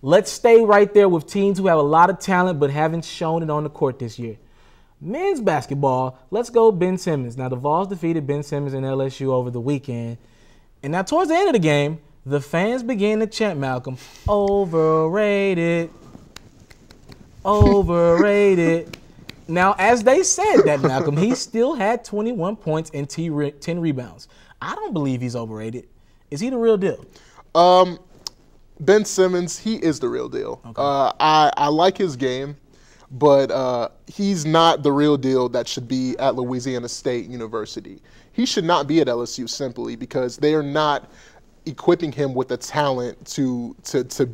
Let's stay right there with teams who have a lot of talent but haven't shown it on the court this year. Men's basketball, let's go Ben Simmons. Now, the Vols defeated Ben Simmons and LSU over the weekend. And now towards the end of the game, the fans began to chant, Malcolm, overrated, overrated. Now, as they said that, Malcolm, he still had 21 points and 10 rebounds. I don't believe he's overrated. Is he the real deal? Ben Simmons, he is the real deal. Okay. I like his game, but he's not the real deal that should be at Louisiana State University. He should not be at LSU simply because they are not equipping him with the talent to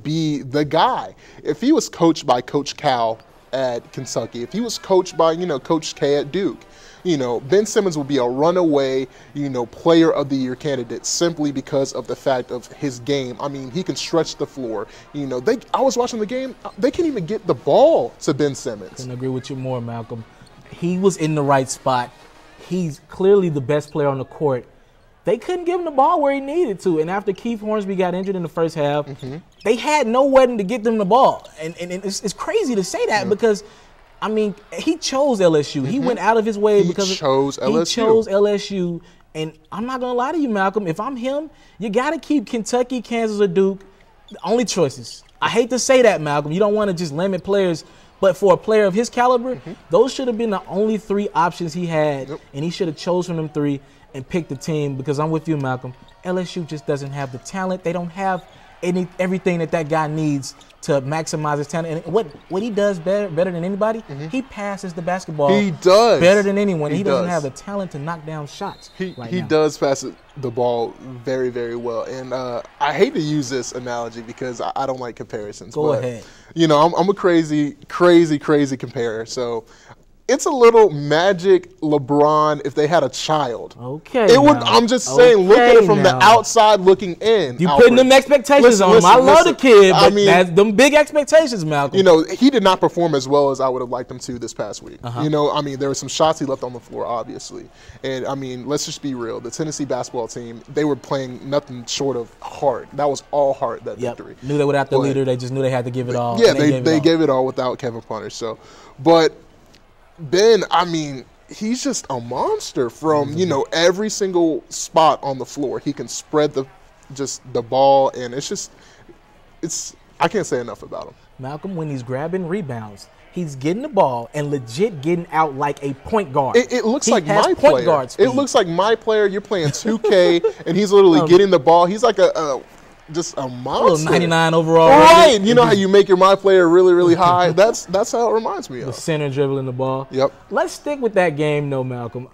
be the guy. If he was coached by Coach Cal at Kentucky, if he was coached by, Coach K at Duke, Ben Simmons will be a runaway, player of the year candidate simply because of the fact of his game. I mean, he can stretch the floor. I was watching the game. They can't even get the ball to Ben Simmons. Couldn't agree with you more, Malcolm. He was in the right spot. He's clearly the best player on the court. They couldn't give him the ball where he needed to. And after Keith Hornsby got injured in the first half, they had no weapon to get them the ball. And it's crazy to say that because, I mean, he chose LSU. He went out of his way because he chose LSU. And I'm not going to lie to you, Malcolm. If I'm him, you got to keep Kentucky, Kansas, or Duke the only choices. I hate to say that, Malcolm. You don't want to just limit players. But for a player of his caliber, those should have been the only 3 options he had. And he should have chose from them 3 and picked the team because I'm with you, Malcolm. LSU just doesn't have the talent. They don't have everything that guy needs to maximize his talent. And what he does better than anybody, he passes the basketball. He does better than anyone. He doesn't have the talent to knock down shots. He does pass the ball very, very well. And I hate to use this analogy because I don't like comparisons. Go ahead. I'm a crazy comparer. So it's a little Magic LeBron if they had a child. Okay. I'm just saying, look at it from the outside looking in. You putting them expectations on him. I love the kid, but that's them big expectations, Malcolm. He did not perform as well as I would have liked him to this past week. There were some shots he left on the floor, obviously. And, let's just be real. The Tennessee basketball team, they were playing nothing short of heart. That was all heart, that victory. Knew they without the leader. They just knew they had to give it all. Yeah, they gave it all without Kevin Punter. So, but Ben, he's just a monster from, every single spot on the floor. He can spread the ball, and I can't say enough about him. Malcolm, when he's grabbing rebounds, he's getting the ball and legit getting out like a point guard. It looks like my player. It looks like my player. You're playing 2K, and he's literally getting the ball. He's like just a monster. 99 overall. Right. You know how you make your my player really, really high? That's how it reminds me of. The center dribbling the ball. Yep. Let's stick with that game, though, Malcolm.